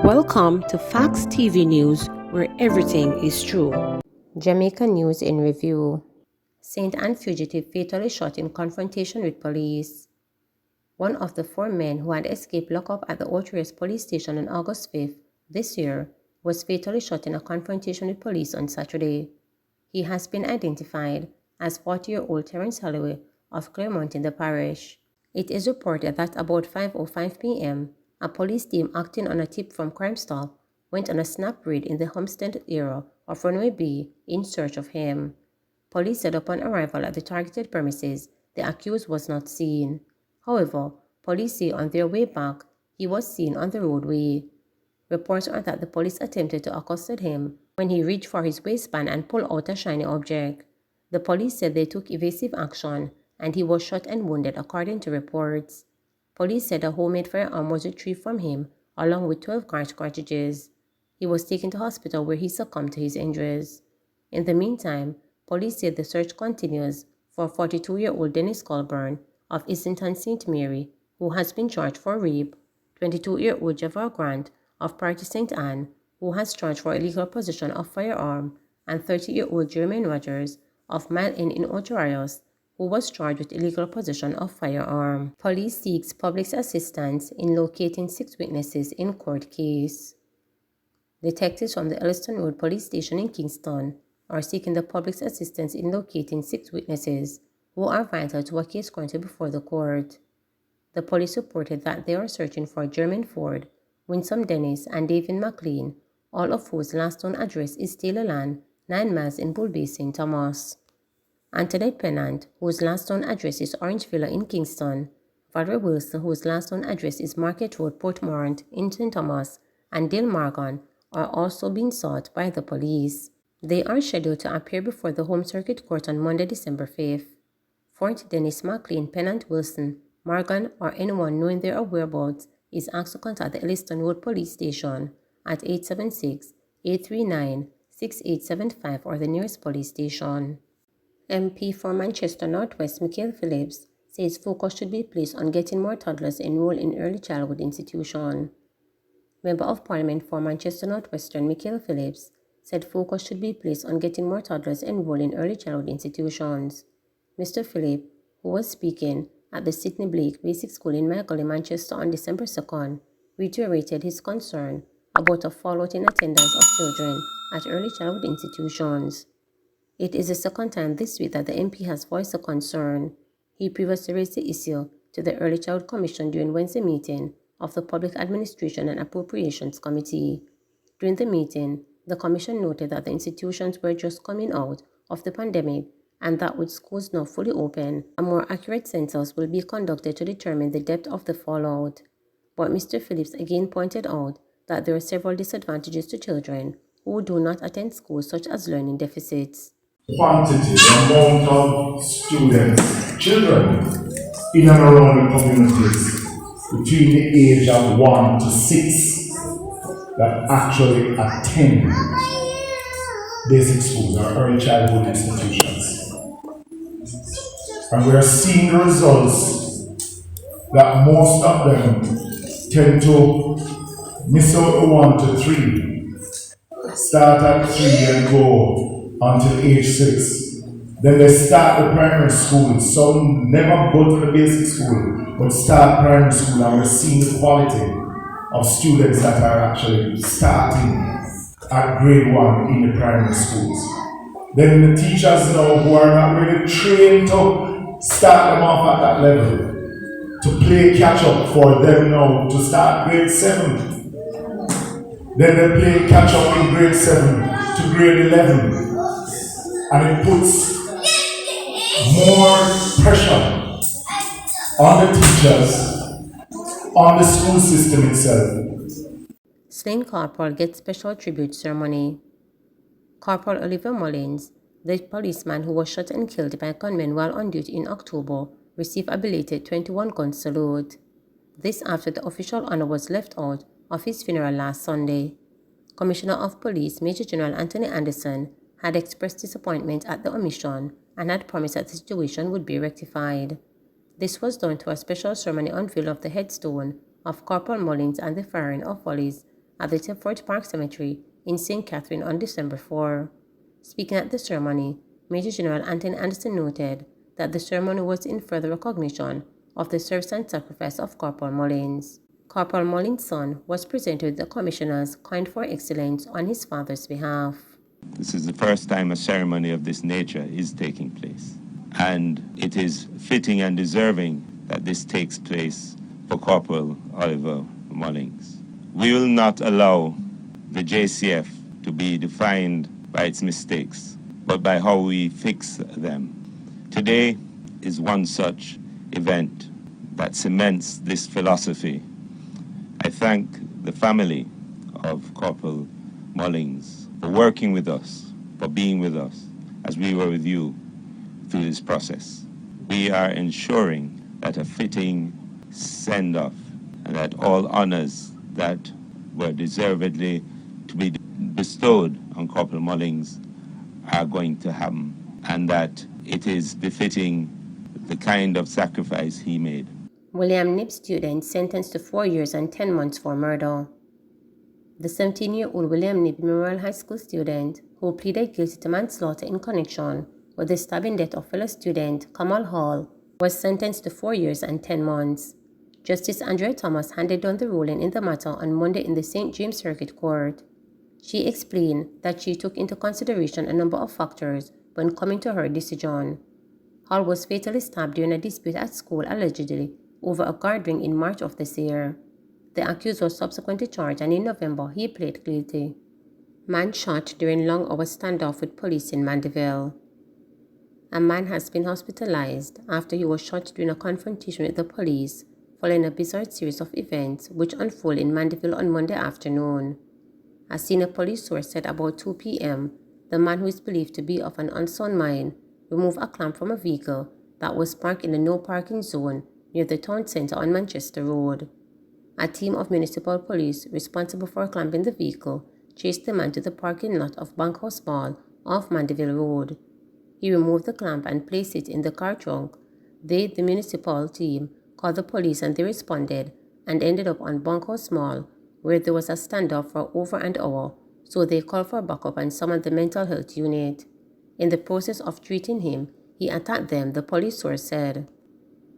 Welcome to Facts TV News, where everything is true. Jamaica News in Review. Saint Anne fugitive fatally shot in confrontation with police. One of the four men who had escaped lockup at the Old police station on August 5th this year was fatally shot in a confrontation with police on Saturday. He has been identified as 40-year-old Terence Holloway of Claremont in the parish. It is reported that about 5:05 p.m., a police team acting on a tip from Crime Stop went on a snap raid in the Homestead area of Runway B in search of him. Police said upon arrival at the targeted premises, the accused was not seen. However, police say on their way back, he was seen on the roadway. Reports are that the police attempted to accost him when he reached for his waistband and pulled out a shiny object. The police said they took evasive action and he was shot and wounded according to reports. Police said a homemade firearm was retrieved from him along with 12 cartridges. He was taken to hospital where he succumbed to his injuries. In the meantime, police said the search continues for 42-year-old Dennis Colburn of Islington St. Mary, who has been charged for rape, 22-year-old Javar Grant of Party St. Anne, who has charged for illegal possession of firearm, and 30-year-old Jermaine Rogers of Mile End in Ocho Rios, who was charged with illegal possession of firearm. Police seeks public's assistance in locating 6 witnesses in court case. Detectives from the Elliston Road Police Station in Kingston are seeking the public's assistance in locating 6 witnesses who are vital to a case currently before the court. The police reported that they are searching for Jermaine Ford, Winsome Dennis, and David McLean, all of whose last known address is Taylor Land, 9 miles in Bull Bay, St. Thomas. Antoinette Pennant, whose last known address is Orange Villa in Kingston, Valerie Wilson, whose last known address is Market Road, Portmorant in St. Thomas, and Dale Morgan are also being sought by the police. They are scheduled to appear before the Home Circuit Court on Monday, December 5th. Fort Dennis McLean, Pennant Wilson, Morgan, or anyone knowing their whereabouts is asked to contact the Elliston Road Police Station at 876-839-6875 or the nearest police station. MP for Manchester Northwest Michael Phillips says focus should be placed on getting more toddlers enrolled in early childhood institutions. Member of Parliament for Manchester Northwestern Michael Phillips said focus should be placed on getting more toddlers enrolled in early childhood institutions. Mr. Phillips, who was speaking at the Sidney Blake Basic School in Michael in Manchester on December 2nd, reiterated his concern about a fallout in attendance of children at early childhood institutions. It is the second time this week that the MP has voiced a concern. He previously raised the issue to the Early Childhood Commission during Wednesday meeting of the Public Administration and Appropriations Committee. During the meeting, the Commission noted that the institutions were just coming out of the pandemic and that with schools now fully open, a more accurate census will be conducted to determine the depth of the fallout. But Mr. Phillips again pointed out that there are several disadvantages to children who do not attend schools, such as learning deficits. Quantity, the amount of students, children in and around the communities between the age of 1 to 6 that actually attend basic schools or early childhood institutions. And we are seeing the results that most of them tend to miss out the 1 to 3, start at 3 and go until age 6. Then they start the primary school. Some never go to the basic school, but start primary school, and we're seeing the quality of students that are actually starting at grade 1 in the primary schools. Then the teachers now who are not really trained to start them off at that level, to play catch up for them now to start grade 7. Then they play catch up in grade 7 to grade 11. And it puts more pressure on the teachers, on the school system itself. Slain Corporal gets special tribute ceremony. Corporal Oliver Mullins, the policeman who was shot and killed by gunmen while on duty in October, received a belated 21-gun salute. This after the official honor was left out of his funeral last Sunday. Commissioner of Police Major General Anthony Anderson had expressed disappointment at the omission and had promised that the situation would be rectified. This was done through a special ceremony unveil of the headstone of Corporal Mullins and the firing of volleys at the Tilford Park Cemetery in St. Catherine on December 4. Speaking at the ceremony, Major General Anthony Anderson noted that the ceremony was in further recognition of the service and sacrifice of Corporal Mullins. Corporal Mullins' son was presented with the Commissioner's Coin for Excellence on his father's behalf. This is the first time a ceremony of this nature is taking place, and it is fitting and deserving that this takes place for Corporal Oliver Mullins. We will not allow the JCF to be defined by its mistakes, but by how we fix them. Today is one such event that cements this philosophy. I thank the family of Corporal Mullins for working with us, for being with us as we were with you through this process. We are ensuring that a fitting send-off and that all honors that were deservedly to be bestowed on Corporal Mullins are going to happen, and that it is befitting the kind of sacrifice he made. William Knibb student sentenced to 4 years and 10 months for murder. The 17-year-old William Knibb Memorial High School student, who pleaded guilty to manslaughter in connection with the stabbing death of fellow student Kamal Hall, was sentenced to 4 years and 10 months. Justice Andrea Thomas handed down the ruling in the matter on Monday in the St. James Circuit Court. She explained that she took into consideration a number of factors when coming to her decision. Hall was fatally stabbed during a dispute at school allegedly over a card ring in March of this year. The accused was subsequently charged, and in November he pled guilty. Man shot during long-hour standoff with police in Mandeville. A man has been hospitalized after he was shot during a confrontation with the police following a bizarre series of events which unfolded in Mandeville on Monday afternoon. A senior police source said about 2 p.m., the man, who is believed to be of an unsound mind, removed a clamp from a vehicle that was parked in the no parking zone near the town centre on Manchester Road. A team of municipal police responsible for clamping the vehicle chased the man to the parking lot of Bankhouse Mall off Mandeville Road. He removed the clamp and placed it in the car trunk. The municipal team, called the police, and they responded and ended up on Bankhouse Mall, where there was a standoff for over an hour, so they called for backup and summoned the mental health unit. In the process of treating him, he attacked them, the police source said.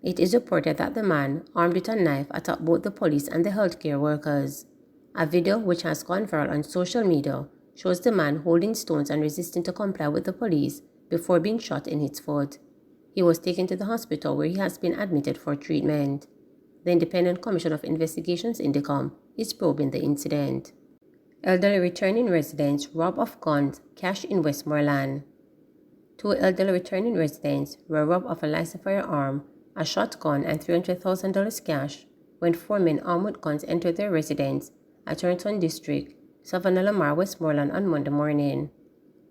It is reported that the man, armed with a knife, attacked both the police and the healthcare workers. A video, which has gone viral on social media, shows the man holding stones and resisting to comply with the police before being shot in his foot. He was taken to the hospital, where he has been admitted for treatment. The Independent Commission of Investigations (INDECOM) is probing the incident. Elderly returning residents robbed of guns, cash in Westmoreland. 2 elderly returning residents were robbed of a licensed firearm, a shotgun, and $300,000 cash when 4 men armed with guns entered their residence at Torrington District, Savannah Lamar, Westmoreland on Monday morning.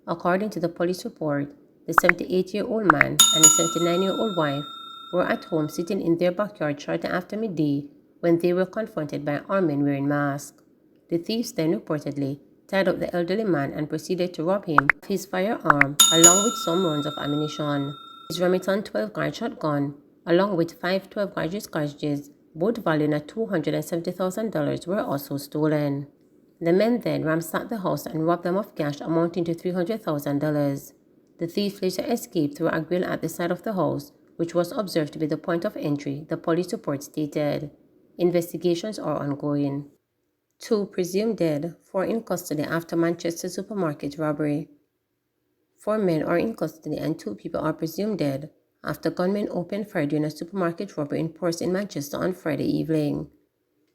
According to the police report, the 78-year-old man and his 79-year-old wife were at home sitting in their backyard shortly after midday when they were confronted by armed men wearing masks. The thieves then reportedly tied up the elderly man and proceeded to rob him of his firearm along with some rounds of ammunition. His Remington 12-gauge shotgun, along with 5 12-gauge cartridges, both valued at $270,000, were also stolen. The men then ransacked the house and robbed them of cash amounting to $300,000. The thieves later escaped through a grill at the side of the house, which was observed to be the point of entry, the police report stated. Investigations are ongoing. 2 presumed dead, 4 in custody after Manchester supermarket robbery. 4 men are in custody and 2 people are presumed dead after gunmen opened fire during a supermarket robbery in Perth in Manchester on Friday evening.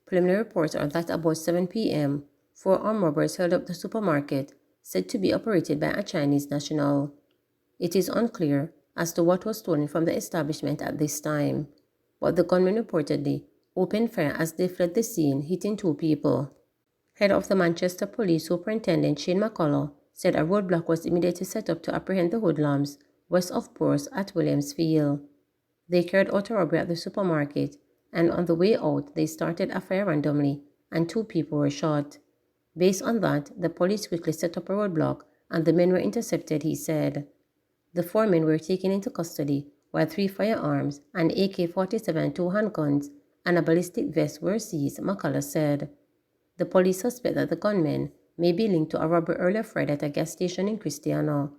Preliminary reports are that about 7 p.m., 4 armed robbers held up the supermarket, said to be operated by a Chinese national. It is unclear as to what was stolen from the establishment at this time, but the gunmen reportedly opened fire as they fled the scene, hitting 2 people. Head of the Manchester Police Superintendent Shane McCullough said a roadblock was immediately set up to apprehend the hoodlums west of Porth at Williamsfield. They carried out a robbery at the supermarket, and on the way out they started a fire randomly and 2 people were shot. Based on that, the police quickly set up a roadblock and the men were intercepted, he said. The 4 men were taken into custody, while 3 firearms, an AK-47, 2 handguns, and a ballistic vest were seized, McCullough said. The police suspect that the gunmen may be linked to a robbery earlier Friday at a gas station in Christiana.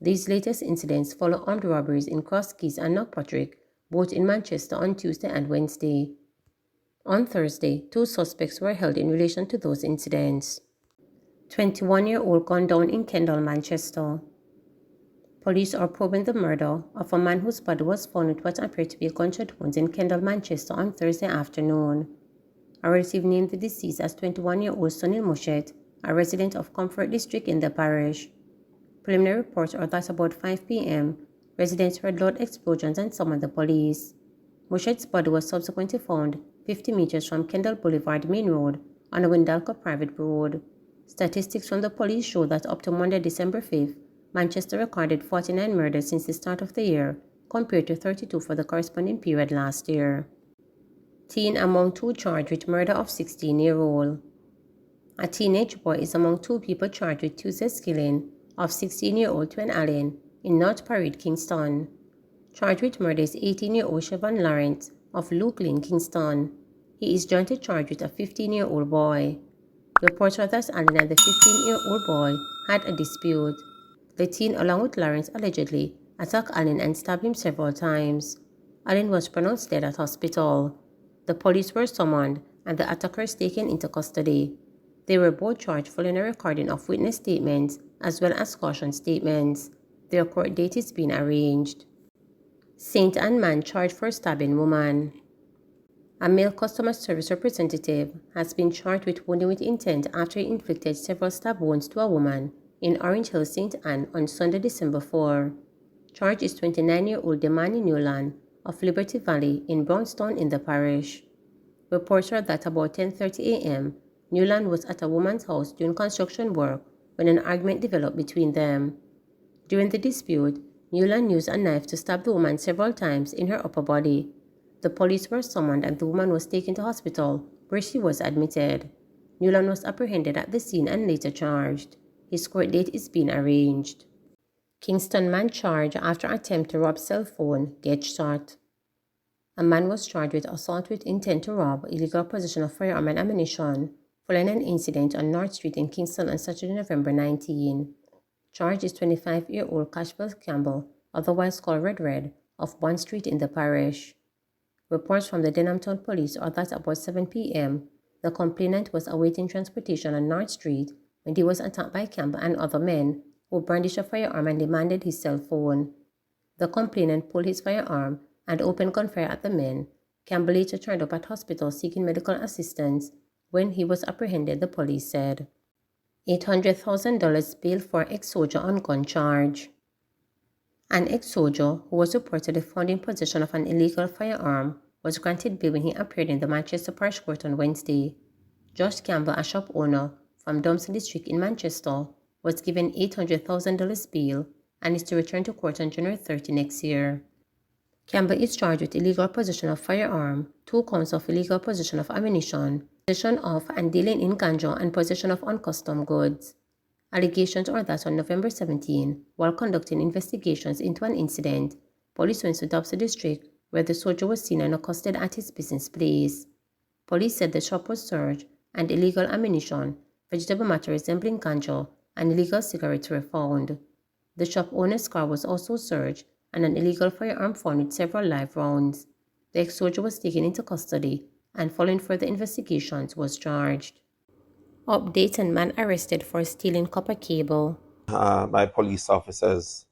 These latest incidents follow armed robberies in Cross Keys and Knockpatrick, both in Manchester on Tuesday and Wednesday. On Thursday, 2 suspects were held in relation to those incidents. 21-year-old gunned down in Kendal, Manchester. Police are probing the murder of a man whose body was found with what appeared to be gunshot wounds in Kendal, Manchester on Thursday afternoon. A relative named the deceased as 21-year-old Sunil Mushet, a resident of Comfort District in the parish. Preliminary reports are that about 5 p.m., residents heard loud explosions and summoned the police. Mushet's body was subsequently found 50 meters from Kendal Boulevard Main Road on a Windalco private road. Statistics from the police show that up to Monday, December 5th, Manchester recorded 49 murders since the start of the year, compared to 32 for the corresponding period last year. Teen among 2 charged with murder of 16-year-old. A teenage boy is among 2 people charged with Tuesday's killing of 16-year-old Twen Allen in North Parade, Kingston. Charged with murder is 18-year-old Siobhan Lawrence of Luke Lane, Kingston. He is jointly charged with a 15-year-old boy. Reports are that Allen and the 15-year-old boy had a dispute. The teen, along with Lawrence, allegedly attacked Allen and stabbed him several times. Allen was pronounced dead at hospital. The police were summoned and the attackers taken into custody. They were both charged following a recording of witness statements as well as caution statements. Their court date is being arranged. St. Anne man charged for stabbing woman. A male customer service representative has been charged with wounding with intent after he inflicted several stab wounds to a woman in Orange Hill, St. Anne on Sunday, December 4. Charged is 29-year-old Demani Newland of Liberty Valley in Brownstown in the parish. Reports are that about 10:30 a.m., Newland was at a woman's house doing construction work when an argument developed between them. During the dispute, Newland used a knife to stab the woman several times in her upper body. The police were summoned and the woman was taken to hospital, where she was admitted. Newland was apprehended at the scene and later charged. His court date is being arranged. Kingston man charged after attempt to rob cell phone gets shot. A man was charged with assault with intent to rob, illegal possession of firearm and ammunition, following an incident on North Street in Kingston on Saturday, November 19. Charged is 25-year-old Cashwell Campbell, otherwise called Red, of Bond Street in the parish. Reports from the Denhamtown police are that about 7 p.m., the complainant was awaiting transportation on North Street when he was attacked by Campbell and other men who brandished a firearm and demanded his cell phone. The complainant pulled his firearm and opened gunfire at the men. Campbell later turned up at hospital seeking medical assistance. When he was apprehended, the police said. $800,000 bail for ex-soldier on gun charge. An ex-soldier who was reportedly found in possession of an illegal firearm was granted bail when he appeared in the Manchester Parish Court on Wednesday. Josh Campbell, a shop owner from Domson District in Manchester, was given $800,000 bail and is to return to court on January 30 next year. Campbell is charged with illegal possession of firearm, 2 counts of illegal possession of ammunition, possession of and dealing in ganja, and possession of uncustomed goods. Allegations are that on November 17, while conducting investigations into an incident, police went to Dobson District where the soldier was seen and accosted at his business place. Police said the shop was searched and illegal ammunition, vegetable matter resembling ganja, and illegal cigarettes were found. The shop owner's car was also searched and an illegal firearm found with several live rounds. The ex-soldier was taken into custody and following further investigations was charged. Update and man arrested for stealing copper cable. By police officers.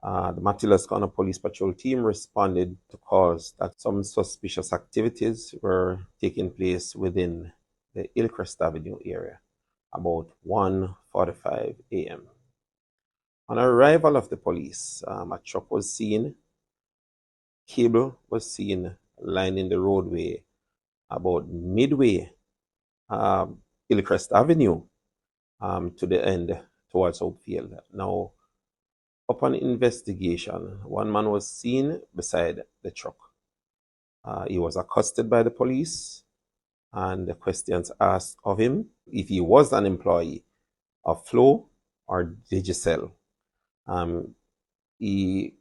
The Matildas Corner Police Patrol team responded to calls that some suspicious activities were taking place within the Hillcrest Avenue area about 1:45 a.m. On arrival of the police, a truck was seen, cable was seen lining the roadway about midway Hillcrest Avenue to the end towards Hopefield. Now, upon investigation, one man was seen beside the truck. He was accosted by the police, and the questions asked of him if he was an employee of Flow or Digicel. He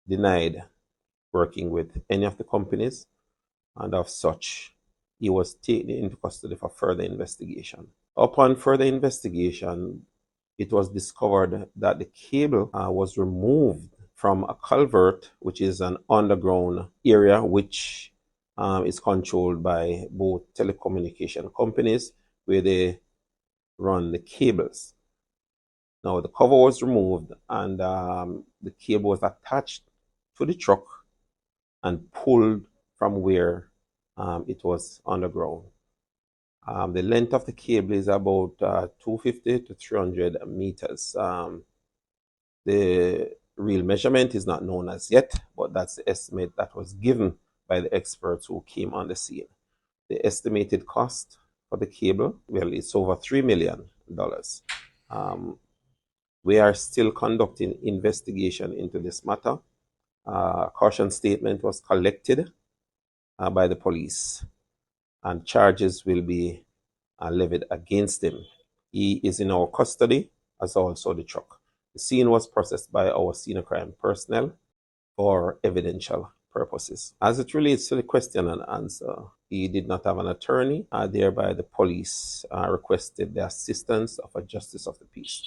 denied working with any of the companies, and of such, he was taken into custody for further investigation. Upon further investigation, it was discovered that the cable was removed from a culvert, which is an underground area which is controlled by both telecommunication companies where they run the cables. Now the cover was removed and the cable was attached to the truck and pulled from where it was underground. The length of the cable is about 250 to 300 meters. The real measurement is not known as yet, but that's the estimate that was given by the experts who came on the scene. The estimated cost for the cable, well, it's over $3 million. We are still conducting investigation into this matter. Caution statement was collected by the police and charges will be levied against him. He is in our custody as also the truck. The scene was processed by our senior crime personnel for evidential purposes. As it relates to the question and answer, he did not have an attorney, thereby the police requested the assistance of a justice of the peace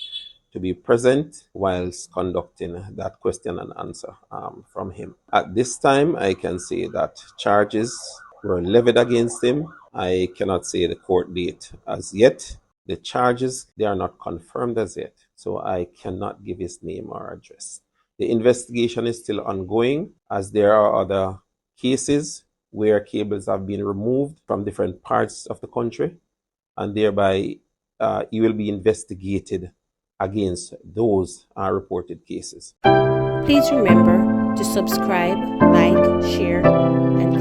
to be present whilst conducting that question and answer from him. At this time, I can say that charges were levied against him. I cannot say the court date as yet. The charges, they are not confirmed as yet, so I cannot give his name or address. The investigation is still ongoing, as there are other cases where cables have been removed from different parts of the country, and thereby he will be investigated against those reported cases. Please remember to subscribe, like, share, and